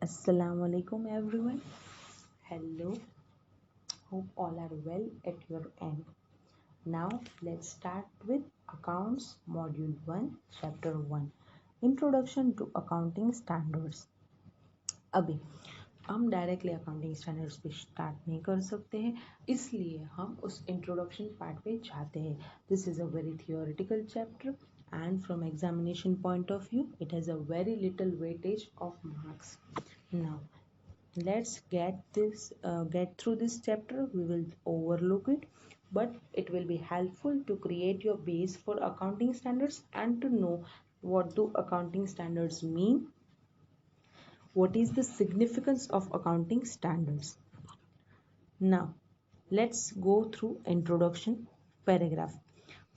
Assalamu alaikum everyone. Hello. Hope all are well at your end. Now let's start with Accounts Module 1 Chapter 1 Introduction to Accounting Standards. अभी हम directly accounting standards पे start नहीं कर सकते हैं, इसलिए हम उस इंट्रोडक्शन पार्ट पे जाते हैं. This is a very theoretical chapter and from examination point of view it has a very little weightage of marks. Now let's get through this chapter. We will overlook it, but it will be helpful to create your base for accounting standards and to know what do accounting standards mean, what is the significance of accounting standards. Now let's go through introduction paragraph.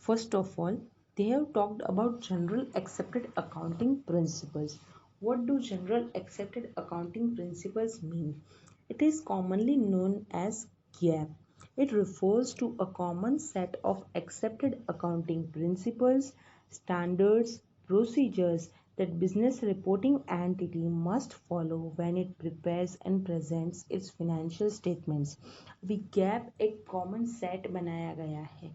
First of all, they have talked about general accepted accounting principles. What do general accepted accounting principles mean? It is commonly known as GAAP. It refers to a common set of accepted accounting principles, standards, procedures that business reporting entity must follow when it prepares and presents its financial statements. अभी gap एक common set बनाया गया है.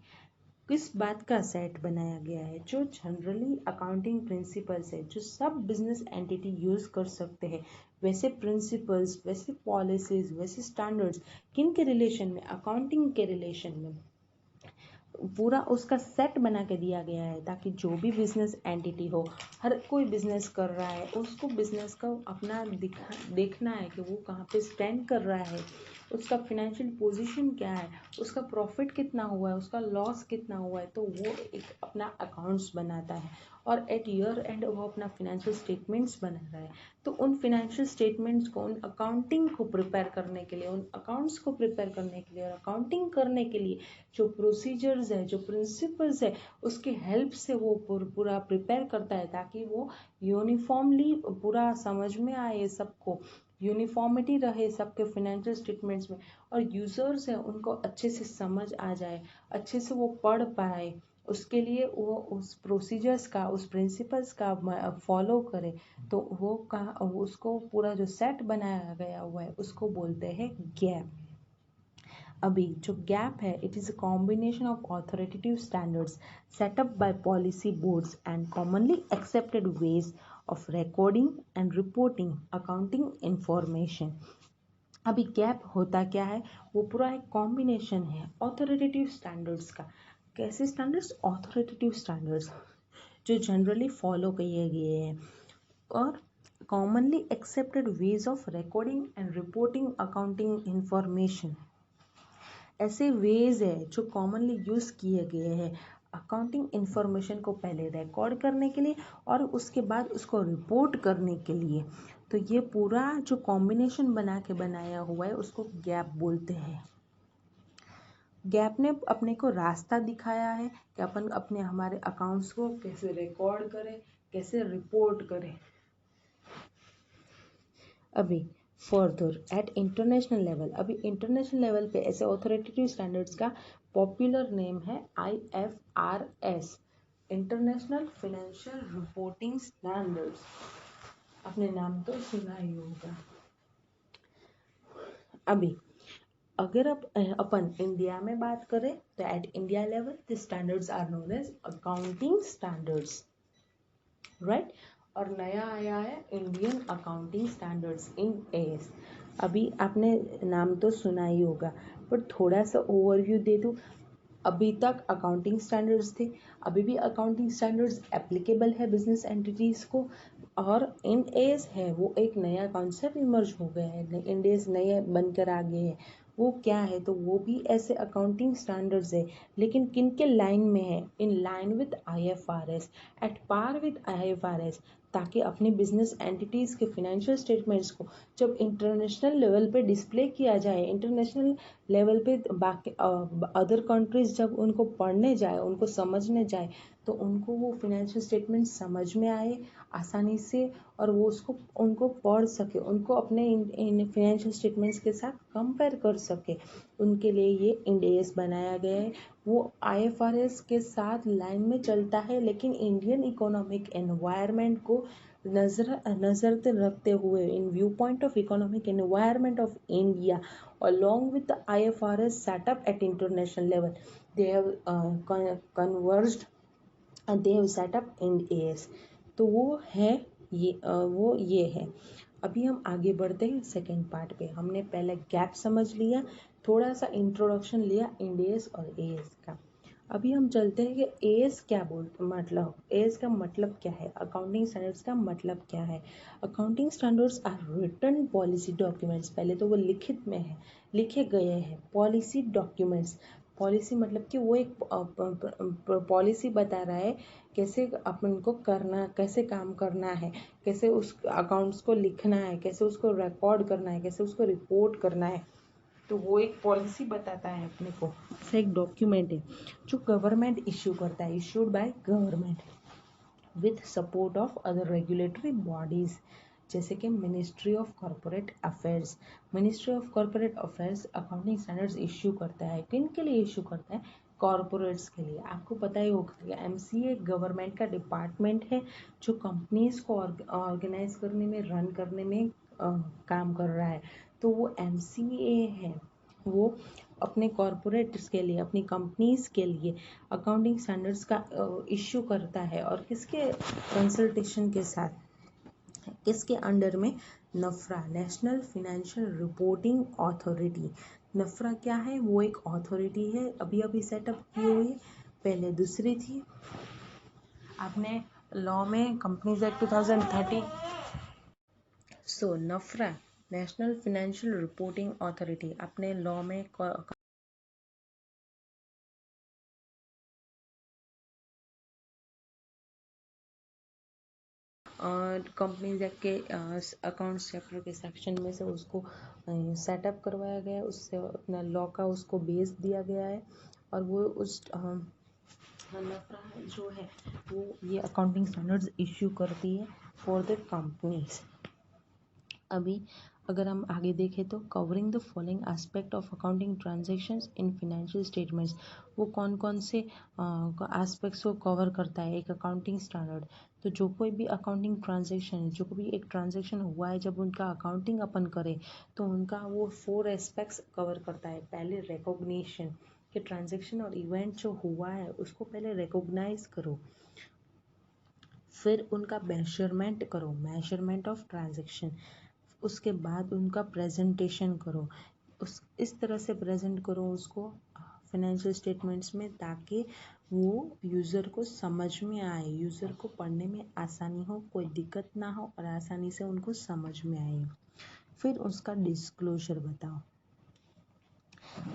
किस बात का set बनाया गया है? जो जनरली अकाउंटिंग प्रिंसिपल्स है, जो सब बिजनेस एंटिटी यूज कर सकते हैं, वैसे प्रिंसिपल्स, वैसे पॉलिसीज, वैसे स्टैंडर्ड्स किन के रिलेशन में? अकाउंटिंग के रिलेशन में पूरा उसका सेट बना के दिया गया है, ताकि जो भी बिजनेस एंटिटी हो, हर कोई बिजनेस कर रहा है, उसको बिजनेस का अपना देखना है कि वो कहाँ पे स्टैंड कर रहा है, उसका फिनेंशियल पोजीशन क्या है, उसका प्रॉफिट कितना हुआ है, उसका लॉस कितना हुआ है. तो वो एक अपना अकाउंट्स बनाता है और एट ईयर एंड वो अपना फिनेंशियल स्टेटमेंट्स बना रहा है. तो उन फिनेंशियल स्टेटमेंट्स को, उन अकाउंटिंग को प्रिपेयर करने के लिए, उन अकाउंट्स को प्रिपेयर करने के लिए और अकाउंटिंग करने के लिए जो प्रोसीजर्स है, जो प्रिंसिपल्स है, उसकी हेल्प से वो पूरा प्रिपेयर करता है, ताकि वो यूनिफॉर्मली पूरा समझ में आए, सबको यूनिफॉर्मिटी रहे सबके फिनेंशियल स्टेटमेंट्स में, और यूजर्स है उनको अच्छे से समझ आ जाए, अच्छे से वो पढ़ पाए. उसके लिए वो उस प्रोसीजर्स का, उस प्रिंसिपल्स का फॉलो करे. तो वो उसको पूरा जो सेट बनाया गया हुआ है उसको बोलते हैं गैप. अभी जो गैप है, it is a combination of authoritative standards set up by policy boards and commonly accepted ways of recording and reporting accounting information. अभी गैप होता क्या है? वो पूरा एक कॉम्बिनेशन है ऑथोरिटेटिव स्टैंडर्ड्स का. कैसे स्टैंडर्ड्स? ऑथोरिटेटिव स्टैंडर्ड्स जो जनरली फॉलो किए गए हैं, और commonly accepted ways of recording and reporting accounting information. ऐसे वेज है जो कॉमनली यूज़ किए गए हैं अकाउंटिंग इंफॉर्मेशन को पहले रिकॉर्ड करने के लिए और उसके बाद उसको रिपोर्ट करने के लिए. तो ये पूरा जो कॉम्बिनेशन बना के बनाया हुआ है उसको गैप बोलते हैं. गैप ने अपने को रास्ता दिखाया है कि अपन अपने हमारे अकाउंट्स को कैसे रिकॉर्ड करें, कैसे रिपोर्ट करें. अभी फर्दर एट इंटरनेशनल लेवल, अभी इंटरनेशनल लेवल पे ऐसे ऑथोरिटेटिव स्टैंडर्ड्स का पॉपुलर नेम है IFRS, international financial reporting standards. आपने नाम तो सुना ही होगा. अभी अगर अपन इंडिया में बात करें तो at India level the standards are known as accounting standards, right. और नया आया है इंडियन अकाउंटिंग स्टैंडर्ड्स IND-AS. अभी आपने नाम तो सुना ही होगा, पर थोड़ा सा ओवरव्यू दे दूँ. अभी तक अकाउंटिंग स्टैंडर्ड्स थे, अभी भी अकाउंटिंग स्टैंडर्ड्स एप्लीकेबल है बिजनेस एंटिटीज़ को, और IND-AS है वो एक नया कॉन्सेप्ट इमर्ज हो गया है, IND-AS नए बनकर आ गए हैं. वो क्या है? तो वो भी ऐसे अकाउंटिंग स्टैंडर्ड्स है, लेकिन किन के लाइन में है? In line with IFRS, at par with IFRS, ताकि अपनी बिजनेस एंटिटीज़ के फिनेंशियल स्टेटमेंट्स को जब इंटरनेशनल लेवल पे डिस्प्ले किया जाए, इंटरनेशनल लेवल पे बाकी अदर कंट्रीज जब उनको पढ़ने जाए, उनको समझने जाए, तो उनको वो फिनेंशियल स्टेटमेंट समझ में आए आसानी से, और वो उसको उनको पढ़ सके, उनको अपने इन फिनेंशियल स्टेटमेंट्स के साथ कंपेयर कर सके. उनके लिए ये IND-AS बनाया गया है. वो IFRS के साथ लाइन में चलता है, लेकिन इंडियन इकोनॉमिक एनवायरनमेंट को नजर रखते हुए इन view point of economic environment of India along with the IFRS set up at international level, they have converged and they have set up Ind AS. तो वो है वो ये है। अभी हम आगे बढ़ते हैं सेकेंड पार्ट पे। हमने पहले गैप समझ लिया, थोड़ा सा इंट्रोडक्शन लिया इंड एस और एएस का। अभी हम चलते हैं कि एएस क्या मतलब एएस का मतलब क्या है, अकाउंटिंग स्टैंडर्ड्स का मतलब क्या है। Accounting standards are written policy documents, पहले तो वो लिखित में है, लिखे गए हैं पॉलिसी डॉक्यूमेंट्स। पॉलिसी मतलब कि वो एक पॉलिसी बता रहा है कैसे अपन को करना, कैसे काम करना है, कैसे उस अकाउंट्स को लिखना है, कैसे उसको रिकॉर्ड करना है, कैसे उसको रिपोर्ट करना है। तो वो एक पॉलिसी बताता है अपने को, ऐसा एक डॉक्यूमेंट है जो गवर्नमेंट इश्यू करता है, issued by government with support of other regulatory bodies, जैसे कि ministry of corporate affairs. Ministry of corporate affairs accounting standards issue करता है। किन के लिए इश्यू करता है? कॉरपोरेट्स के लिए। आपको पता ही होगा एमसीए गवर्नमेंट का डिपार्टमेंट है जो कंपनीज को ऑर्गेनाइज करने में, रन करने में काम कर रहा है। तो वो एमसीए है, वो अपने कॉरपोरेट्स के लिए, अपनी कंपनीज के लिए अकाउंटिंग स्टैंडर्ड्स का इश्यू करता है। और किसके कंसल्टेशन के साथ, किसके अंडर में? नफ्रा, नेशनल फाइनेंशियल रिपोर्टिंग अथॉरिटी। नफ्रा क्या है? वो एक अथॉरिटी है, अभी अभी सेटअप की हुई, पहले दूसरी थी। आपने लॉ में कंपनीज एक्ट 2013, सो नफ्रा नेशनल फाइनेंशियल रिपोर्टिंग अथॉरिटी अपने लॉ में कंपनीज एक्ट के अकाउंट्स चैप्टर के सेक्शन में से उसको सेटअप करवाया गया है, उससे अपना लॉ का उसको बेस दिया गया है। और वो उस नफ्रा जो है वो ये अकाउंटिंग स्टैंडर्ड्स इश्यू करती है फॉर द कंपनीज। अभी अगर हम आगे देखें तो covering the following aspect of accounting transactions in financial statements, वो कौन कौन से एस्पेक्ट्स को कवर करता है एक अकाउंटिंग स्टैंडर्ड। तो जो कोई भी अकाउंटिंग ट्रांजैक्शन है, जो कोई एक ट्रांजैक्शन हुआ है, जब उनका अकाउंटिंग अपन करे तो उनका वो 4 एस्पेक्ट्स कवर करता है। पहले रिकॉग्निशन, कि ट्रांजैक्शन और इवेंट जो हुआ है उसको पहले रिकॉग्नाइज करो, फिर उनका मेजरमेंट करो, मेजरमेंट ऑफ ट्रांजैक्शन, उसके बाद उनका प्रेजेंटेशन करो, उस इस तरह से प्रेजेंट करो उसको फाइनेंशियल स्टेटमेंट्स में, ताकि वो यूज़र को समझ में आए, यूज़र को पढ़ने में आसानी हो, कोई दिक्कत ना हो और आसानी से उनको समझ में आए। फिर उसका डिस्क्लोजर बताओ।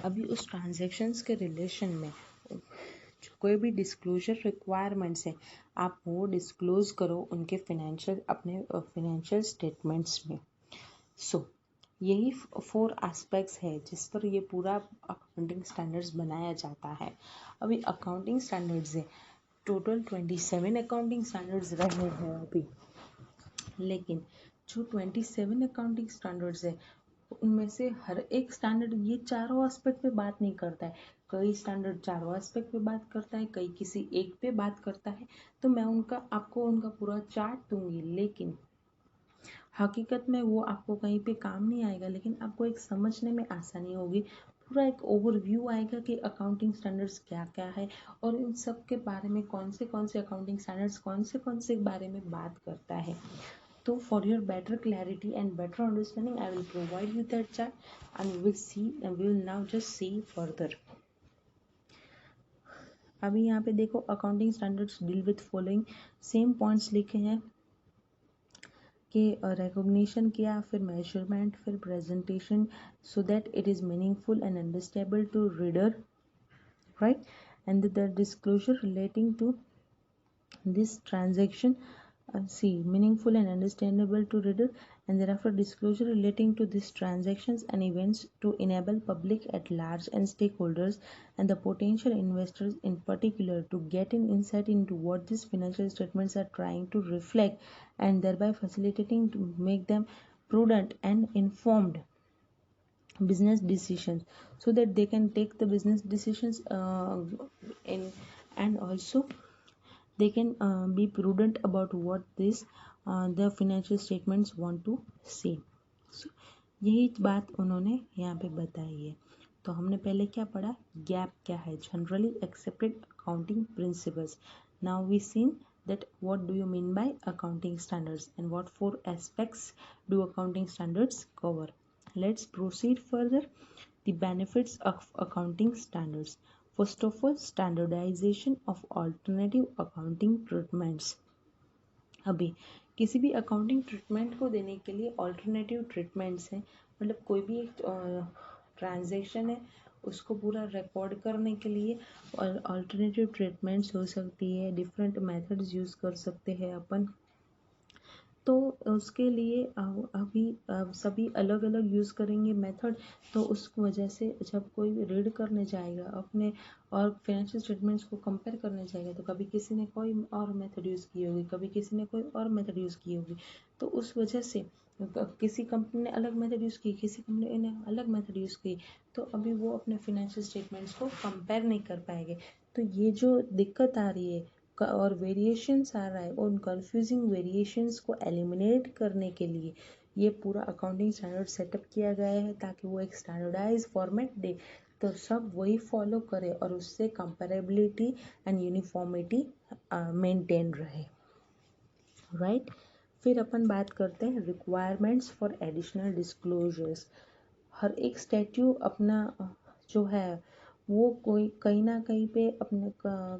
अभी उस ट्रांजैक्शंस के रिलेशन में कोई भी डिस्क्लोजर रिक्वायरमेंट्स है, आप वो डिस्क्लोज करो उनके फाइनेंशियल, अपने फाइनेंशियल स्टेटमेंट्स में। सो यही 4 एस्पेक्ट्स है जिस पर ये पूरा अकाउंटिंग स्टैंडर्ड्स बनाया जाता है। अभी अकाउंटिंग स्टैंडर्ड्स है टोटल 27 अकाउंटिंग स्टैंडर्ड्स रहे हैं अभी, लेकिन जो 27 अकाउंटिंग स्टैंडर्ड्स है उनमें से हर एक स्टैंडर्ड ये चारों एस्पेक्ट पे बात नहीं करता है। कई स्टैंडर्ड चारों एस्पेक्ट पे बात करता है, कई किसी एक पे बात करता है। तो मैं उनका आपको उनका पूरा चार्ट दूंगी, लेकिन हकीकत में वो आपको कहीं पे काम नहीं आएगा, लेकिन आपको एक समझने में आसानी होगी। पूरा एक ओवरव्यू आएगा कि अकाउंटिंग स्टैंडर्ड्स क्या क्या है और इन सब के बारे में कौन से अकाउंटिंग स्टैंडर्ड्स कौन से बारे में बात करता है। तो for your better clarity and better understanding I will provide you that chart and we will now just see further. अभी यहाँ पे देखो accounting standards deal with following, same points लिखे हैं कि रिकॉग्निशन किया, फिर मेजरमेंट, फिर presentation, so that it is meaningful and understandable to reader, right? And the disclosure relating to this transaction, see, meaningful and understandable to reader, and thereafter disclosure relating to these transactions and events to enable public at large and stakeholders and the potential investors in particular to get an insight into what these financial statements are trying to reflect, and thereby facilitating to make them prudent and informed business decisions, so that they can take the business decisions in, and also they can be prudent about what this the financial statements want to say. यही बात उन्होंने यहाँ पे बताई है। तो हमने पहले क्या पढ़ा, गैप क्या है, generally accepted accounting principles. Now we seen that what do you mean by accounting standards and what four aspects do accounting standards cover. Let's proceed further. The benefits of accounting standards. First of all, standardization of alternative accounting treatments. अभी किसी भी accounting treatment को देने के लिए alternative treatments हैं, मतलब कोई भी एक ट्रांजैक्शन है उसको पूरा रिकॉर्ड करने के लिए और ऑल्टरनेटिव ट्रीटमेंट्स हो सकती है, डिफरेंट मेथड्स यूज़ कर सकते हैं अपन। तो उसके लिए अभी सभी अलग अलग यूज़ करेंगे मेथड, तो उस वजह से जब कोई रीड करने जाएगा अपने और फाइनेंशियल स्टेटमेंट्स को कंपेयर करने जाएगा तो कभी किसी ने कोई और मेथड यूज़ की होगी, कभी किसी ने कोई और मेथड यूज़ की होगी, तो उस वजह से किसी कंपनी ने अलग मेथड यूज़ की, किसी कंपनी ने अलग मेथड यूज़ की, तो अभी वो अपने फाइनेंशियल स्टेटमेंट्स को कंपेयर नहीं कर पाएंगे। तो ये जो दिक्कत आ रही है और वेरिएशंस आ रहा है, उन कंफ्यूजिंग वेरिएशंस को एलिमिनेट करने के लिए ये पूरा अकाउंटिंग स्टैंडर्ड सेटअप किया गया है ताकि वो एक स्टैंडर्डाइज फॉर्मेट दे, तो सब वही फॉलो करे और उससे कंपेरेबिलिटी एंड यूनिफॉर्मिटी मेंटेन रहे, राइट। फिर अपन बात करते हैं रिक्वायरमेंट्स फॉर एडिशनल डिस्क्लोजर्स। हर एक स्टैट्यू अपना जो है वो कोई कहीं ना कहीं पे अपने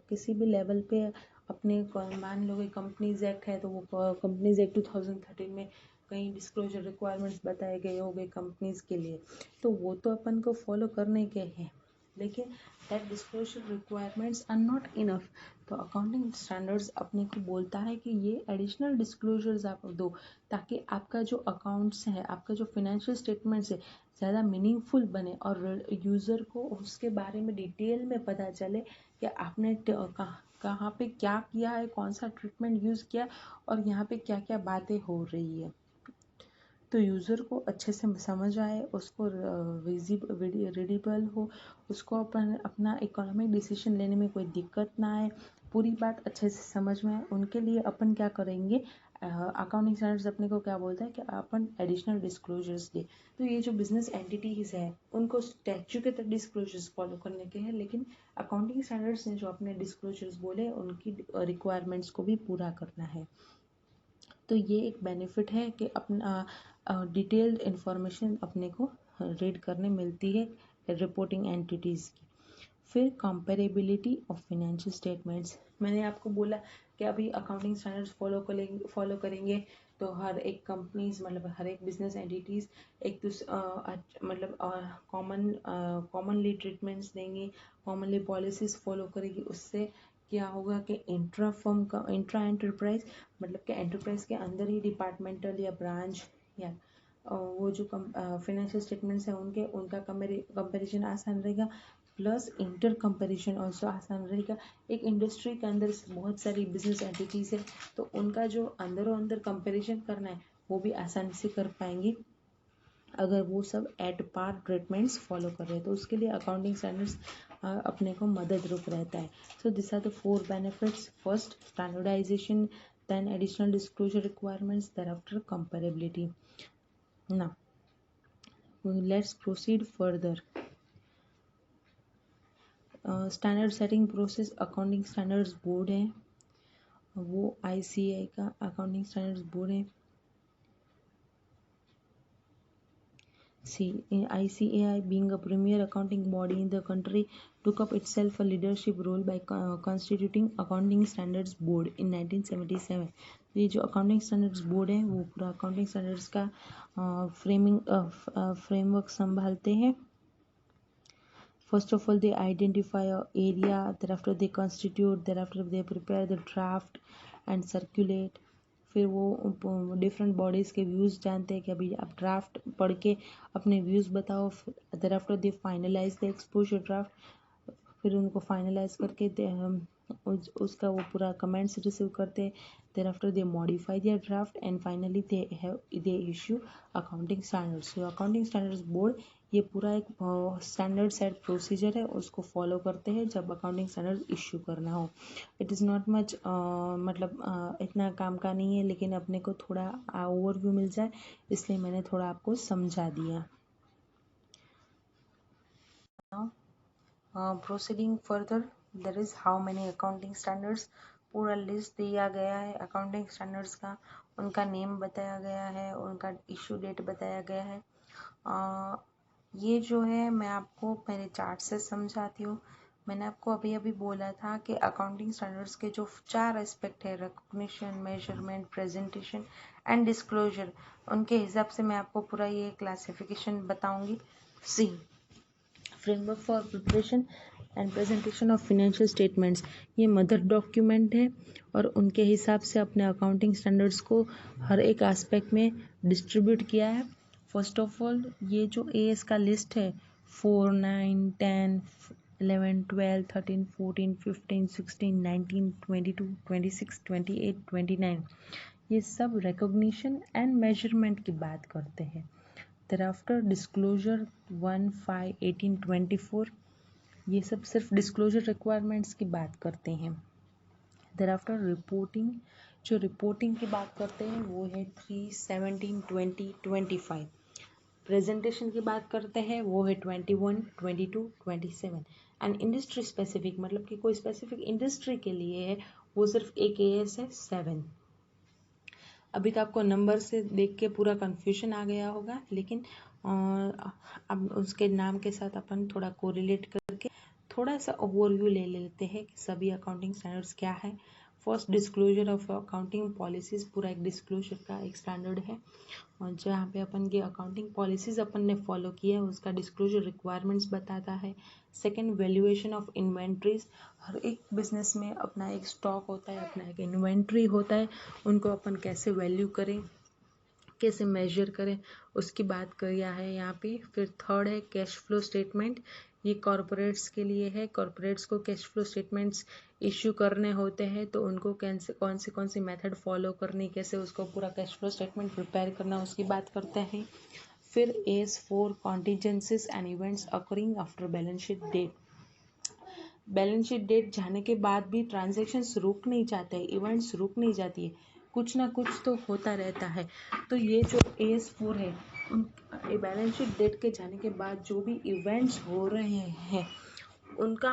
किसी भी लेवल पे अपने मान लो कंपनीज एक्ट है तो वो कंपनीज एक्ट 2013 में कई डिस्क्लोजर रिक्वायरमेंट्स बताए गए हो गए कंपनीज के लिए, तो वो तो अपन को फॉलो करने के हैं, लेकिन that disclosure requirements are not enough. तो अकाउंटिंग स्टैंडर्ड्स अपने को बोलता है कि ये एडिशनल डिस्क्लोजर्स आप दो ताकि आपका जो अकाउंट्स है, आपका जो फाइनेंशियल स्टेटमेंट्स है ज़्यादा मीनिंगफुल बने और यूज़र को उसके बारे में डिटेल में पता चले कि आपने कहाँ पे क्या किया है, कौन सा ट्रीटमेंट यूज़ किया और यहाँ पे क्या क्या बातें हो रही है, तो यूज़र को अच्छे से समझ आए, उसको रीडेबल हो, उसको अपना इकोनॉमिक डिसीजन लेने में कोई दिक्कत ना आए, पूरी बात अच्छे से समझ में आए, उनके लिए अपन क्या करेंगे, अकाउंटिंग स्टैंडर्ड्स अपने को क्या बोलता है कि अपन एडिशनल डिस्क्लोजर्स दे। तो ये जो बिजनेस एंटिटीज़ है उनको स्टैच्यू के तक डिस्क्लोजर्स फॉलो करने के हैं, लेकिन अकाउंटिंग स्टैंडर्ड्स ने जो अपने डिस्क्लोजर्स बोले उनकी रिक्वायरमेंट्स को भी पूरा करना है। तो ये एक बेनिफिट है कि अपना डिटेल्ड इंफॉर्मेशन अपने को रीड करने मिलती है रिपोर्टिंग एंटिटीज़ की। फिर कंपेरेबिलिटी ऑफ फाइनेंशियल स्टेटमेंट्स। मैंने आपको बोला कि अभी अकाउंटिंग स्टैंडर्ड्स फॉलो करेंगे तो हर एक कंपनीज मतलब हर एक बिजनेस एंटिटीज़ एक मतलब कॉमनली ट्रीटमेंट्स देंगी, कॉमनली पॉलिसीज़ फॉलो करेगी, उससे क्या होगा कि इंट्रा एंटरप्राइज मतलब कि एंटरप्राइज के अंदर ही डिपार्टमेंटल या ब्रांच या वो जो फाइनेंशियल स्टेटमेंट्स हैं उनका कंपेरिजन आसान रहेगा, प्लस इंटर कंपेरिजन ऑल्सो आसान रहेगा। एक इंडस्ट्री के अंदर बहुत सारी बिजनेस एंटिटीज़ है तो उनका जो अंदरों अंदर कंपेरिजन करना है वो भी आसानी से कर पाएंगे अगर वो सब एट पार ट्रीटमेंट्स फॉलो कर रहे हैं, तो उसके लिए अकाउंटिंग स्टैंडर्ड्स अपने को मदद रूप रहता है। So this are the 4 benefits. First standardisation, then additional disclosure requirements, thereafter comparability. Now let's proceed further. Standard setting process accounting standards board है, वो ICAI का अकाउंटिंग स्टैंडर्ड्स बोर्ड है। See, ICAI being a premier accounting body in the country took up itself a leadership role by constituting accounting standards board in 1977. ये जो accounting standards board है वो पूरा accounting standards का framework संभालते हैं। First of all, they identify a area, thereafter they constitute, thereafter they prepare the draft and circulate. फिर वो डिफरेंट बॉडीज़ के व्यूज़ जानते हैं कि अभी आप ड्राफ्ट पढ़ के अपने व्यूज़ बताओ, thereafter they finalize the exposure draft, फिर उनको फाइनलाइज करके उसका वो पूरा कमेंट्स रिसीव करते हैं। Thereafter they modify their draft and finally they issue accounting standards. जो अकाउंटिंग स्टैंडर्ड्स बोर्ड ये पूरा एक स्टैंडर्ड सेट प्रोसीजर है, उसको फॉलो करते हैं जब अकाउंटिंग स्टैंडर्ड इश्यू करना हो। इट इज़ नॉट मच इतना काम का नहीं है, लेकिन अपने को थोड़ा ओवरव्यू मिल जाए इसलिए मैंने थोड़ा आपको समझा दिया। Proceeding further, there is how many accounting standards, पूरा लिस्ट दिया गया है अकाउंटिंग स्टैंडर्ड्स का, उनका नेम बताया गया है, उनका इशू डेट बताया गया है। ये जो है मैं आपको मेरे चार्ट से समझाती हूँ। मैंने आपको अभी अभी बोला था कि अकाउंटिंग स्टैंडर्ड्स के जो 4 एस्पेक्ट है, recognition, measurement, presentation and disclosure, उनके हिसाब से मैं आपको पूरा ये क्लासिफिकेशन बताऊंगी। C framework for preparation and presentation of financial statements, ये मदर डॉक्यूमेंट है और उनके हिसाब से अपने अकाउंटिंग स्टैंडर्ड्स को हर एक एस्पेक्ट में डिस्ट्रीब्यूट किया है। फर्स्ट ऑफ ऑल ये जो एएस का लिस्ट है 4, 9, 10, 11, 12, 13, 14, 15, 16, 19, 22, 26, 28, 29, ये सब रिकॉग्निशन एंड मेजरमेंट की बात करते हैं। thereafter disclosure 1, 5, 18, 24, ये सब सिर्फ डिस्क्लोजर रिक्वायरमेंट्स की बात करते हैं। thereafter रिपोर्टिंग, जो रिपोर्टिंग की बात करते हैं वो है 3, 17, 20, 25। प्रेजेंटेशन की बात करते हैं वो है 21, 22, 27 एंड इंडस्ट्री स्पेसिफिक, मतलब कि कोई स्पेसिफिक इंडस्ट्री के लिए है वो सिर्फ एक एएस है 7। अभी तो आपको नंबर से देख के पूरा कंफ्यूजन आ गया होगा, लेकिन अब उसके नाम के साथ अपन थोड़ा कोरिलेट करके थोड़ा सा ओवरव्यू ले लेते हैं कि सभी अकाउंटिंग स्टैंडर्ड्स क्या है। First disclosure of accounting policies, पूरा एक डिस्क्लोजर का एक स्टैंडर्ड है और जहाँ पे अपन की अकाउंटिंग पॉलिसीज अपन ने फॉलो किया है उसका डिस्क्लोजर रिक्वायरमेंट्स बताता है। सेकंड, वैल्यूएशन ऑफ इन्वेंट्रीज, हर एक बिजनेस में अपना एक स्टॉक होता है, अपना एक इन्वेंट्री होता है, उनको अपन कैसे वैल्यू करें, कैसे मेजर करें, उसकी बात किया है यहाँ पे। फिर थर्ड है कैश फ्लो स्टेटमेंट, ये कॉरपोरेट्स के लिए है। कॉरपोरेट्स को कैश फ्लो स्टेटमेंट्स इश्यू करने होते हैं तो उनको कौन सी मेथड फॉलो करनी, कैसे उसको पूरा कैश फ्लो स्टेटमेंट प्रिपेयर करना, उसकी बात करते हैं। फिर AS4 contingencies and events occurring after balance sheet date, balance sheet date जाने के बाद भी ट्रांजेक्शन्स रुक नहीं जाते, इवेंट्स रुक नहीं जाती है, कुछ ना कुछ तो होता रहता है। तो ये जो AS4 है, बैलेंस शीट डेट के जाने के बाद जो भी इवेंट्स हो रहे हैं उनका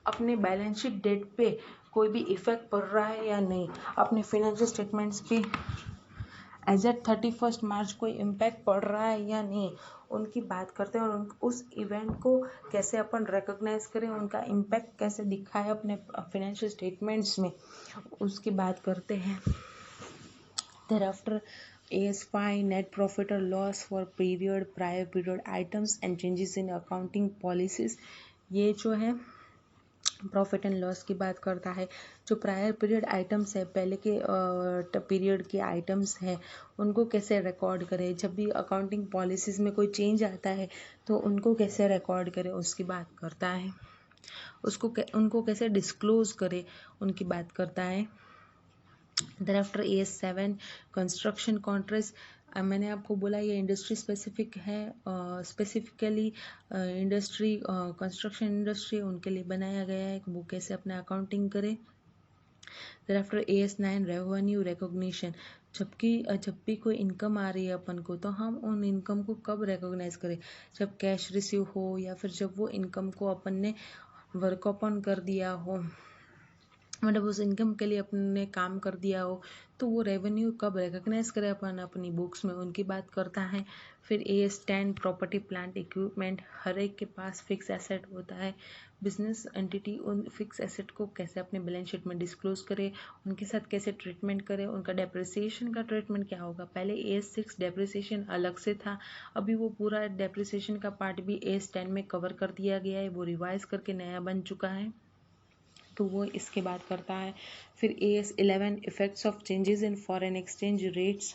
अपने बैलेंस शीट डेट पे कोई भी इफेक्ट पड़ रहा है या नहीं, अपने फिनेंशियल स्टेटमेंट्स पे एज एट 31 मार्च कोई इम्पैक्ट पड़ रहा है या नहीं, उनकी बात करते हैं और उस इवेंट को कैसे अपन रिकॉग्नाइज करें, उनका इम्पैक्ट कैसे दिखा है अपने फिनेंशियल स्टेटमेंट्स में, उसकी बात करते हैं। thereafter AS5 net profit or loss for period, prior period items and changes in accounting policies, ये जो है प्रॉफिट एंड लॉस की बात करता है। जो प्रायर पीरियड आइटम्स है, पहले के पीरियड के आइटम्स हैं, उनको कैसे रिकॉर्ड करें, जब भी अकाउंटिंग पॉलिसीज़ में कोई चेंज आता है तो उनको कैसे रिकॉर्ड करें उसकी बात करता है। उनको कैसे डिस्क्लोज करें उनकी बात करता है। thereafter AS7 कंस्ट्रक्शन कॉन्ट्रैक्ट्स, मैंने आपको बोला ये इंडस्ट्री स्पेसिफिक है, स्पेसिफिकली इंडस्ट्री कंस्ट्रक्शन इंडस्ट्री उनके लिए बनाया गया है वो कैसे अपने अकाउंटिंग करें। thereafter AS9 रेवेन्यू रिकॉग्निशन, जब भी कोई इनकम आ रही है अपन को तो हम उन इनकम को कब रिकॉग्नाइज करें, जब कैश रिसीव हो या फिर जब वो इनकम को अपन ने वर्क अपॉन कर दिया हो, मतलब उस इनकम के लिए अपने काम कर दिया हो, तो वो रेवेन्यू कब रिकॉग्नाइज करें अपन अपनी बुक्स में, उनकी बात करता है। फिर AS10 प्रॉपर्टी प्लांट इक्विपमेंट, हर एक के पास फिक्स एसेट होता है, बिजनेस एंटिटी उन फिक्स एसेट को कैसे अपने बैलेंस शीट में डिस्क्लोज करे, उनके साथ कैसे ट्रीटमेंट करे, उनका डेप्रिसिएशन का ट्रीटमेंट क्या होगा। पहले AS6 डेप्रिसिएशन अलग से था, अभी वो पूरा डेप्रिसिएशन का पार्ट भी AS10 में कवर कर दिया गया है, वो रिवाइज करके नया बन चुका है तो वो इसके बात करता है। फिर AS11 effects of changes in foreign exchange rates,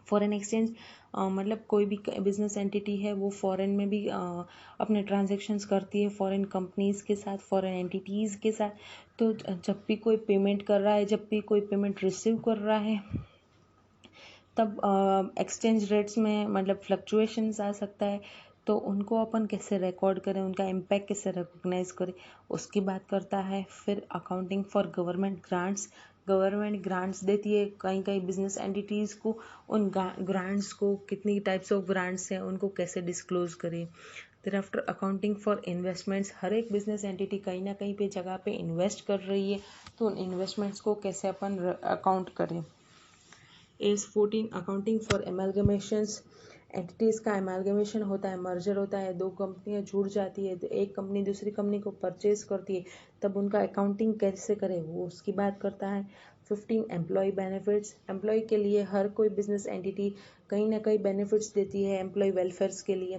foreign exchange मतलब कोई भी बिजनेस एंटिटी है वो फॉरेन में भी अपने ट्रांजैक्शंस करती है फॉरेन कंपनीज के साथ, फॉरेन एंटिटीज़ के साथ। तो जब भी कोई पेमेंट कर रहा है, जब भी कोई पेमेंट रिसीव कर रहा है, तब एक्सचेंज रेट्स में मतलब फ्लक्चुएशंस आ सकता है। तो उनको अपन कैसे रिकॉर्ड करें, उनका इम्पैक्ट कैसे रिकॉग्नाइज करें, उसकी बात करता है। फिर accounting for government grants, government grants देती है कई कई बिजनेस एंटिटीज़ को, उन ग्रांट्स को, कितनी टाइप्स ऑफ ग्रांट्स हैं उनको कैसे डिस्क्लोज करें। फिर आफ्टर अकाउंटिंग फॉर इन्वेस्टमेंट्स, हर एक बिजनेस एंटिटी कहीं ना कहीं पे जगह पे इन्वेस्ट कर रही है, तो उन इन्वेस्टमेंट्स को कैसे अपन अकाउंट करें। एज 14 अकाउंटिंग फॉर एमलगमेशंस, एंटिटीज़ का एमलगमेशन होता है, मर्जर होता है, दो कंपनियां जुड़ जाती है, तो एक कंपनी दूसरी कंपनी को परचेज करती है, तब उनका अकाउंटिंग कैसे करें वो उसकी बात करता है। 15 एम्प्लॉय बेनिफिट्स, एम्प्लॉय के लिए हर कोई बिजनेस एंटिटी कहीं ना कहीं बेनिफिट्स देती है एम्प्लॉय वेलफेयर्स के लिए।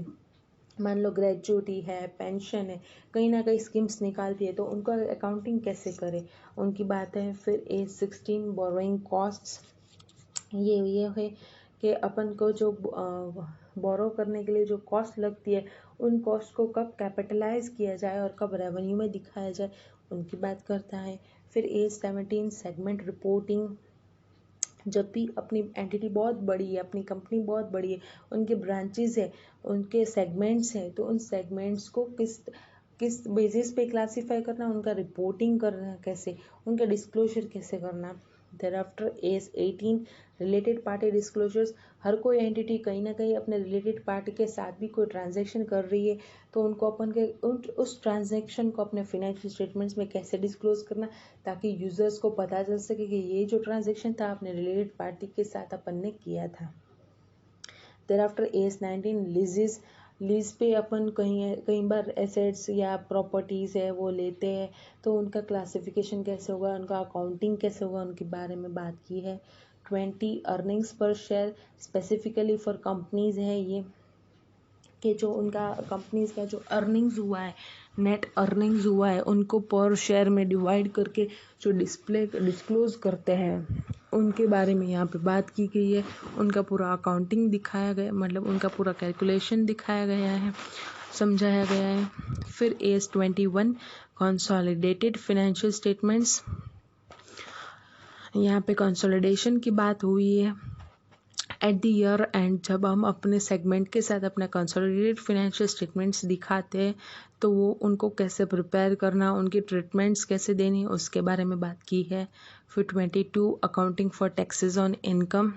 मान लो ग्रेजुटी है, पेंशन है, कहीं ना कहीं स्कीम्स निकालती है, तो उनका अकाउंटिंग कैसे करें उनकी बात है। फिर एज 16 बोरोइंग कॉस्ट्स, ये है कि अपन को जो बोरो करने के लिए जो कॉस्ट लगती है, उन कॉस्ट को कब कैपिटलाइज किया जाए और कब रेवेन्यू में दिखाया जाए, उनकी बात करता है। फिर एज 17 सेगमेंट रिपोर्टिंग, जब भी अपनी एंटिटी बहुत बड़ी है, अपनी कंपनी बहुत बड़ी है, उनके ब्रांचेस है, उनके सेगमेंट्स हैं, तो उन सेगमेंट्स को किस किस बेसिस पे क्लासीफाई करना, उनका रिपोर्टिंग करना कैसे, उनका डिस्क्लोजर कैसे करना। thereafter AS 18 related party disclosures, हर कोई एंटिटी कहीं ना कहीं अपने रिलेटेड पार्टी के साथ भी कोई ट्रांजैक्शन कर रही है, तो उनको अपन के उस ट्रांजैक्शन को अपने फिनेंशियल स्टेटमेंट्स में कैसे डिस्क्लोज करना, ताकि यूजर्स को पता चल सके कि ये जो ट्रांजैक्शन था अपने रिलेटेड पार्टी के साथ अपन ने किया था। thereafter एज 19 लीजेस, लीज पे अपन कई बार एसेट्स या प्रॉपर्टीज़ है वो लेते हैं, तो उनका क्लासिफिकेशन कैसे होगा, उनका अकाउंटिंग कैसे होगा, उनके बारे में बात की है। 20 अर्निंग्स पर शेयर, स्पेसिफिकली फॉर कंपनीज है ये, कि जो उनका कंपनीज का जो अर्निंग्स हुआ है, नेट अर्निंग्स हुआ है, उनको पर शेयर में डिवाइड करके जो डिस्क्लोज करते हैं, उनके बारे में यहाँ पे बात की गई है। उनका पूरा अकाउंटिंग दिखाया गया, मतलब उनका पूरा कैलकुलेशन दिखाया गया है, समझाया गया है। फिर एज 21 कंसोलिडेटेड फाइनेंशियल स्टेटमेंट्स, यहाँ पे कंसोलिडेशन की बात हुई है। एट द ईयर एंड जब हम अपने सेगमेंट के साथ अपना कंसोलिडेटेड फाइनेंशियल स्टेटमेंट्स दिखाते हैं, तो वो उनको कैसे प्रिपेयर करना, उनकी ट्रीटमेंट्स कैसे देनी, उसके बारे में बात की है। फिर 22 accounting for taxes on income,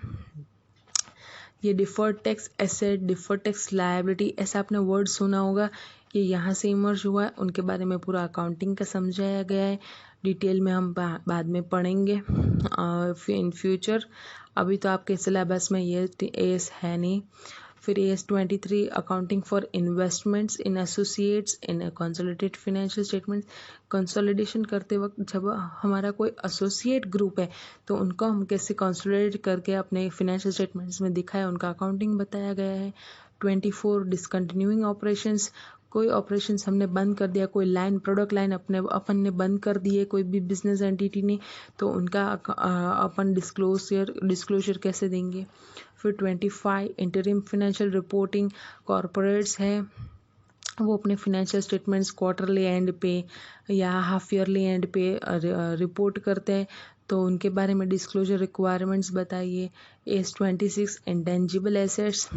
ये deferred tax asset, deferred tax liability, ऐसा आपने वर्ड सुना होगा, ये यहाँ से इमर्ज हुआ है, उनके बारे में पूरा अकाउंटिंग का समझाया गया है। डिटेल में हम बाद में पढ़ेंगे इन फ्यूचर, अभी तो आपके सिलेबस में ये एस है नहीं। फिर S 23 accounting for investments in associates in consolidated financial statements, consolidation करते वक्त जब हमारा कोई एसोसिएट ग्रुप है, तो उनको हम कैसे कंसोलिडेट करके अपने फाइनेंशियल स्टेटमेंट्स में दिखाए, उनका अकाउंटिंग बताया गया है। 24 डिसकंटिन्यूइंग ऑपरेशंस, कोई ऑपरेशंस हमने बंद कर दिया, कोई लाइन प्रोडक्ट लाइन अपन ने बंद कर दी है कोई भी बिजनेस एंटिटी ने, तो उनका अपन डिस्क्लोजर कैसे देंगे। फिर 25 इंटरिम फाइनेंशियल रिपोर्टिंग, कॉरपोरेट्स है वो अपने फाइनेंशियल स्टेटमेंट्स क्वार्टरली एंड पे या हाफ ईयरली एंड पे रिपोर्ट करते हैं, तो उनके बारे में डिस्क्लोजर रिक्वायरमेंट्स बताइए। एज 26 इंटेंजिबल एसेट्स,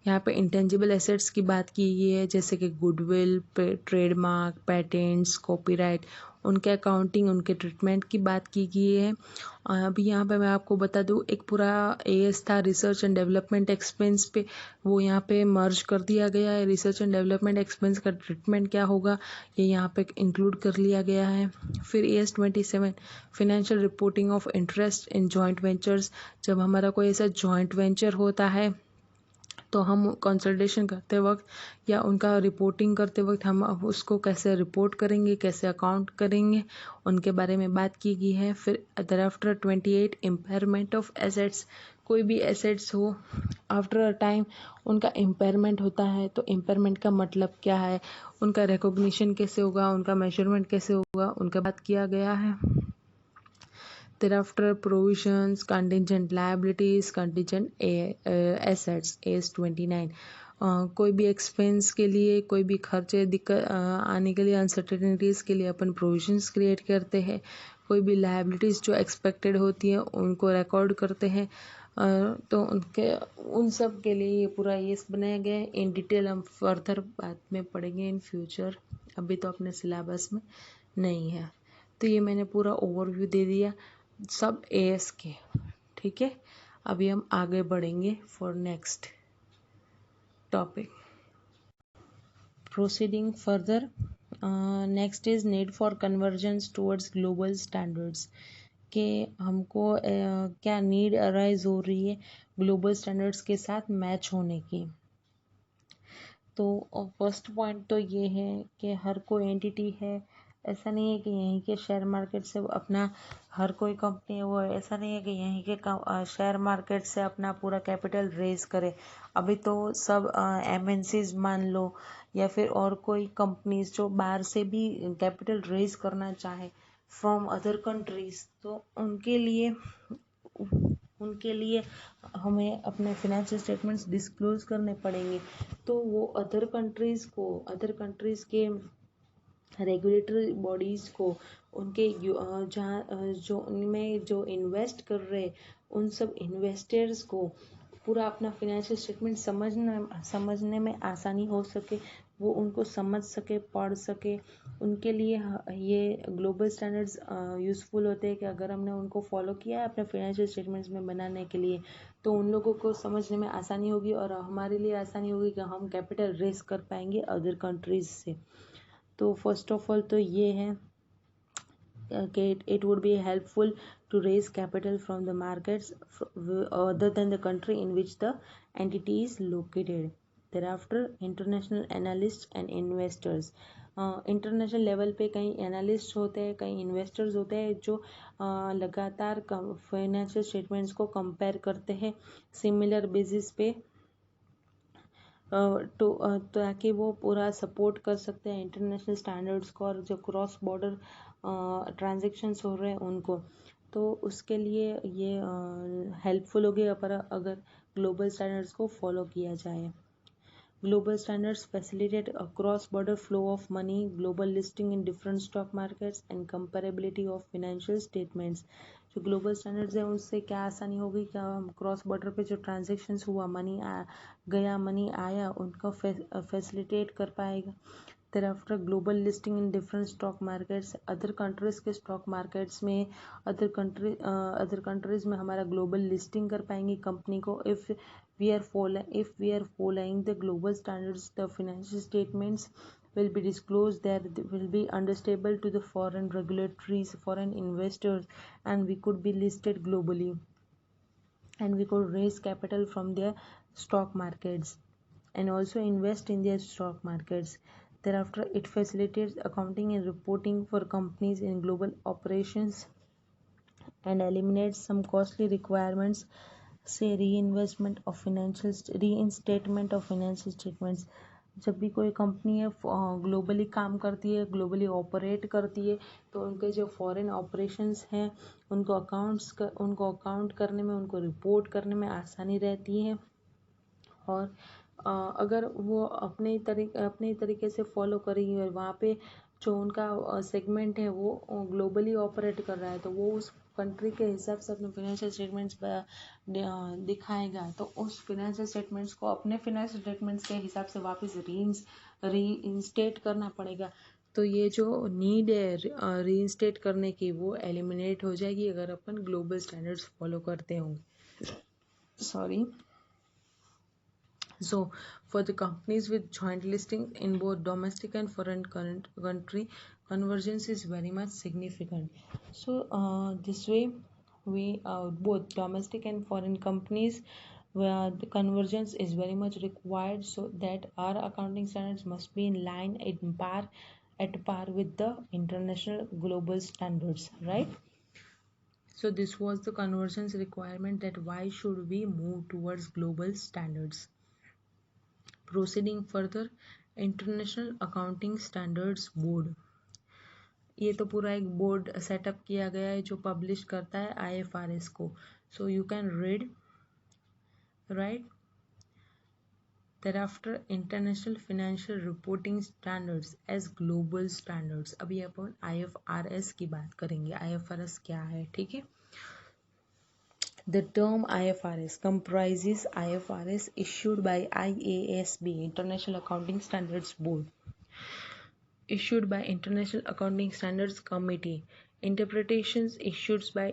यहाँ पे इंटेंजिबल एसेट्स की बात की गई है, जैसे कि गुडविल, ट्रेडमार्क, पेटेंट्स, कॉपीराइट, उनके अकाउंटिंग, उनके ट्रीटमेंट की बात की गई है। अभी यहाँ पे मैं आपको बता दूँ, एक पूरा एएस था रिसर्च एंड डेवलपमेंट एक्सपेंस पे, वो यहाँ पे मर्ज कर दिया गया है। रिसर्च एंड डेवलपमेंट एक्सपेंस का ट्रीटमेंट क्या होगा, ये यहाँ पे इंक्लूड कर लिया गया है। फिर as 27 financial reporting of interest in joint ventures, जब हमारा कोई ऐसा जॉइंट वेंचर होता है, तो हम कंसल्टेशन करते वक्त या उनका रिपोर्टिंग करते वक्त हम उसको कैसे रिपोर्ट करेंगे, कैसे अकाउंट करेंगे, उनके बारे में बात की गई है। फिर thereafter 28 इम्पेयरमेंट ऑफ एसेट्स, कोई भी एसेट्स हो आफ्टर अ टाइम उनका इम्पेयरमेंट होता है, तो इम्पेयरमेंट का मतलब क्या है, उनका रिकॉग्निशन कैसे होगा, उनका मेजरमेंट कैसे होगा, उनका बात किया गया है। Thereafter, provisions, contingent liabilities, contingent assets, AS 29। कोई भी एक्सपेंस के लिए, कोई भी खर्चे दिक्कत आने के लिए, अनसर्टेनिटीज़ के लिए अपन प्रोविजंस क्रिएट करते हैं। कोई भी लायबिलिटीज़ जो एक्सपेक्टेड होती हैं उनको रिकॉर्ड करते हैं। तो उन सब के लिए ये पूरा ये बनाया गया है। इन डिटेल हम फर्दर बाद में पढ़ेंगे इन फ्यूचर, अभी तो अपने सिलेबस में नहीं है। तो ये मैंने पूरा ओवरव्यू दे दिया सब एएस के, ठीक है। अभी हम आगे बढ़ेंगे for next topic. Proceeding further, next is need for convergence towards global standards, कि हमको क्या नीड अराइज हो रही है ग्लोबल स्टैंडर्ड्स के साथ मैच होने की। तो फर्स्ट पॉइंट तो ये है कि हर कोई एंटिटी है, ऐसा नहीं है कि यहीं के शेयर मार्केट से अपना हर कोई कंपनी है वो, ऐसा नहीं है कि यहीं के शेयर मार्केट से अपना पूरा कैपिटल रेज करे। अभी तो सब एमएनसीज मान लो या फिर और कोई कंपनीज जो बाहर से भी कैपिटल रेज करना चाहे फ्रॉम अदर कंट्रीज, तो उनके लिए हमें अपने फाइनेंशियल स्टेटमेंट्स डिस्क्लोज करने पड़ेंगे। तो वो अदर कंट्रीज़ के रेगुलेटरी बॉडीज़ को, उनके जहाँ जो उनमें जो इन्वेस्ट कर रहे उन सब इन्वेस्टर्स को पूरा अपना फाइनेंशियल स्टेटमेंट समझने में आसानी हो सके, वो उनको समझ सके, पढ़ सके। उनके लिए ये ग्लोबल स्टैंडर्ड्स यूज़फुल होते हैं कि अगर हमने उनको फॉलो किया है अपने फाइनेंशियल स्टेटमेंट्स में बनाने के लिए, तो उन लोगों को समझने में आसानी होगी और हमारे लिए आसानी होगी कि हम कैपिटल रेस कर पाएंगे अदर कंट्रीज से। तो फर्स्ट ऑफ ऑल तो ये है कि it would be helpful to raise capital from the markets other than the country in which the entity is located. Thereafter, international analysts and investors. International level पे कई analyst होते हैं, कई investors होते हैं जो लगातार फाइनेंशियल स्टेटमेंट्स को कंपेयर करते हैं सिमिलर बेसिस पे, ताकि वो पूरा सपोर्ट कर सकते हैं इंटरनेशनल स्टैंडर्ड्स को और जो क्रॉस बॉर्डर ट्रांजेक्शन्स हो रहे हैं उनको। तो उसके लिए ये हेल्पफुल होगी अगर ग्लोबल स्टैंडर्ड्स को फॉलो किया जाए। Global standards facilitate a cross-border flow of money, global listing in different stock markets, and comparability of financial statements. जो ग्लोबल स्टैंडर्ड्स है उनसे क्या आसानी होगी, क्या क्रॉस बॉर्डर पे जो ट्रांजेक्शन्स हुआ, मनी आया, उनका फैसिलिटेट कर पाएगा। thereafter global listing in different stock markets, other countries के स्टॉक मार्केट्स में अदर कंट्रीज़ में हमारा ग्लोबल लिस्टिंग कर पाएंगे कंपनी को। if we are following the global standards, the financial statements will be disclosed there, will be understandable to the foreign regulatories, foreign investors, and we could be listed globally and we could raise capital from their stock markets and also invest in their stock markets. Thereafter, it facilitates accounting and reporting for companies in global operations and eliminates some costly requirements, say reinstatement of financial statements. जब भी कोई company है globally काम करती है, globally operate करती है, तो उनके जो फॉरेन ऑपरेशंस हैं उनको अकाउंट करने में, उनको रिपोर्ट करने में आसानी रहती है। और अगर वो अपने तरीके से फॉलो करेंगे और वहाँ पे जो उनका सेगमेंट है वो ग्लोबली ऑपरेट कर रहा है, तो वो उस कंट्री के हिसाब से अपने फाइनेंशियल स्टेटमेंट्स दिखाएगा। तो उस फाइनेंशियल स्टेटमेंट्स को अपने फाइनेंशियल स्टेटमेंट्स के हिसाब से वापस रीइंस्टेट करना पड़ेगा। तो ये जो नीड है रीइंस्टेट करने की, वो एलिमिनेट हो जाएगी अगर अपन ग्लोबल स्टैंडर्ड्स फॉलो करते होंगे। Sorry. So, for the companies with joint listing in both domestic and foreign country, convergence is very much significant. So, this way, we both domestic and foreign companies, where the convergence is very much required, so that our accounting standards must be in line at par with the international global standards, right? So, this was the convergence requirement, that why should we move towards global standards. Proceeding further, International Accounting Standards Board. ये तो पूरा एक board setup किया गया है जो publish करता है IFRS को. So you can read, right. Thereafter, International Financial Reporting Standards as Global Standards. अभी अपन IFRS की बात करेंगे. IFRS क्या है, ठीक है. The term IFRS comprises IFRS issued by IASB, International Accounting Standards Board, issued by International Accounting Standards Committee, interpretations issued by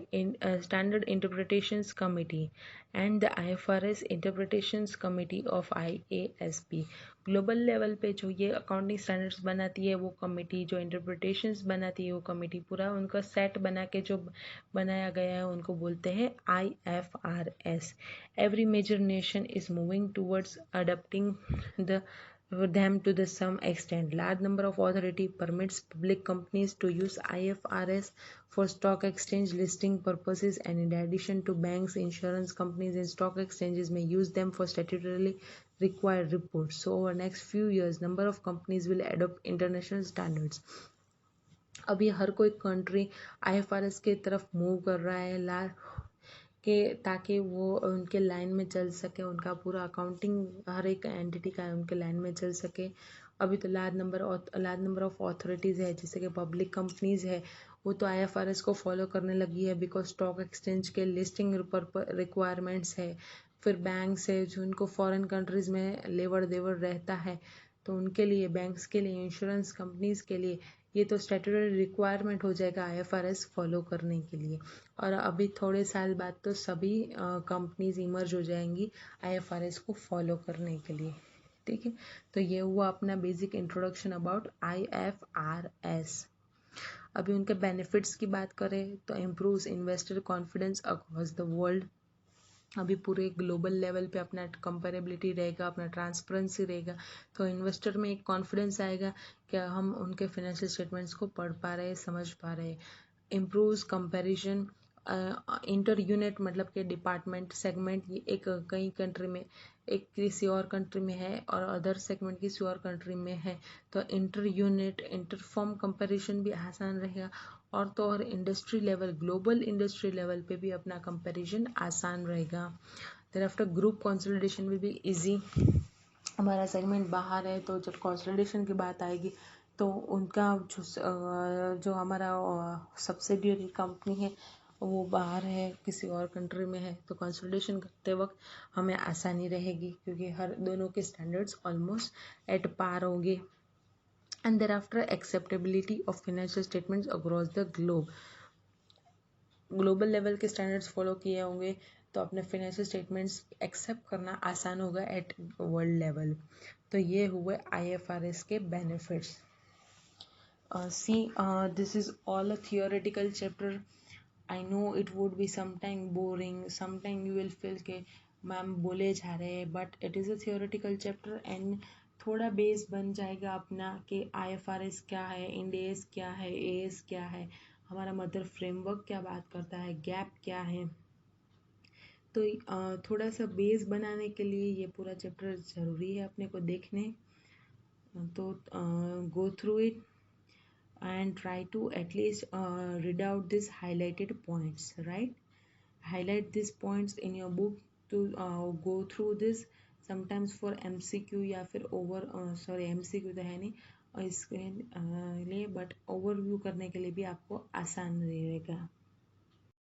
Standard Interpretations Committee, and the IFRS Interpretations Committee of IASB. Global level पे जो ये accounting standards बनाती है वो committee, जो interpretations बनाती है वो कमिटी, पूरा उनका सेट बना के जो बनाया गया है उनको बोलते हैं IFRS. Every major nation is moving towards adopting them to the some extent. Large number of authority permits public companies to use IFRS for stock exchange listing purposes, and in addition to banks, insurance companies and stock exchanges may use them for statutorily required reports. So over next few years, number of companies will adopt international standards. अभी हर कोई country IFRS के तरफ move कर रहा है के ताकि वो उनके लाइन में चल सके, उनका पूरा अकाउंटिंग हर एक एंटिटी का उनके लाइन में चल सके. अभी तो लार्ज नंबर ऑफ ऑथोरिटीज़ है, जैसे कि पब्लिक कंपनीज है, वो तो IFRS को फॉलो करने लगी है बिकॉज स्टॉक एक्सचेंज के लिस्टिंग रिक्वायरमेंट्स है. फिर बैंक्स है जो उनको फॉरेन कंट्रीज़ में लेवर देवर रहता है, तो उनके लिए, बैंक्स के लिए, इंश्योरेंस कंपनीज के लिए ये तो स्टैट्यूटरी रिक्वायरमेंट हो जाएगा IFRS फॉलो करने के लिए. और अभी थोड़े साल बाद तो सभी कंपनीज इमर्ज हो जाएंगी IFRS को फॉलो करने के लिए, ठीक है. तो ये हुआ अपना बेसिक इंट्रोडक्शन अबाउट IFRS. अभी उनके बेनिफिट्स की बात करें तो improves investor confidence across the world. अभी पूरे ग्लोबल लेवल पे अपना कंपेरेबिलिटी रहेगा, अपना ट्रांसपेरेंसी रहेगा, तो इन्वेस्टर में एक कॉन्फिडेंस आएगा कि हम उनके फाइनेंशियल स्टेटमेंट्स को पढ़ पा रहे हैं, समझ पा रहे हैं. इम्प्रूव्स कंपैरिजन इंटर यूनिट, मतलब कि डिपार्टमेंट सेगमेंट, ये एक कई कंट्री में, एक किसी और कंट्री में है और अदर सेगमेंट किसी और कंट्री में है, तो इंटर यूनिट इंटरफॉर्म कंपैरिजन भी आसान रहेगा. और तो और industry level, global industry level पे भी अपना कंपैरिजन आसान रहेगा. thereafter group consolidation will be easy. हमारा सेगमेंट बाहर है तो जब कंसोलिडेशन की बात आएगी तो उनका जो हमारा सब्सिडियरी कंपनी है वो बाहर है, किसी और कंट्री में है, तो कंसोलिडेशन करते वक्त हमें आसानी रहेगी क्योंकि हर दोनों के स्टैंडर्ड्स ऑलमोस्ट एट पार होंगे. And thereafter acceptability of financial statements across the globe. Global level के स्टैंडर्ड्स फॉलो किए होंगे तो अपने फाइनेंशियल स्टेटमेंट्स एक्सेप्ट करना आसान होगा एट वर्ल्ड लेवल. तो ये हुए IFRS के benefits. This is all a theoretical chapter. I know it would be sometime boring, sometime you will feel के मैम बोले जा रहे हैं, but it is a theoretical chapter and थोड़ा बेस बन जाएगा अपना कि IFRS क्या है, इंड AS क्या है, AS क्या है, हमारा मदर फ्रेमवर्क क्या बात करता है, गैप क्या है. तो थोड़ा सा बेस बनाने के लिए ये पूरा चैप्टर ज़रूरी है अपने को देखने. तो go through it and try to at least read out these highlighted points, right? Highlight these points in your book to go through this. Sometimes for MCQ या फिर MCQ तो है नहीं और इसके लिए, बट ओवरव्यू करने के लिए भी आपको आसान रहेगा.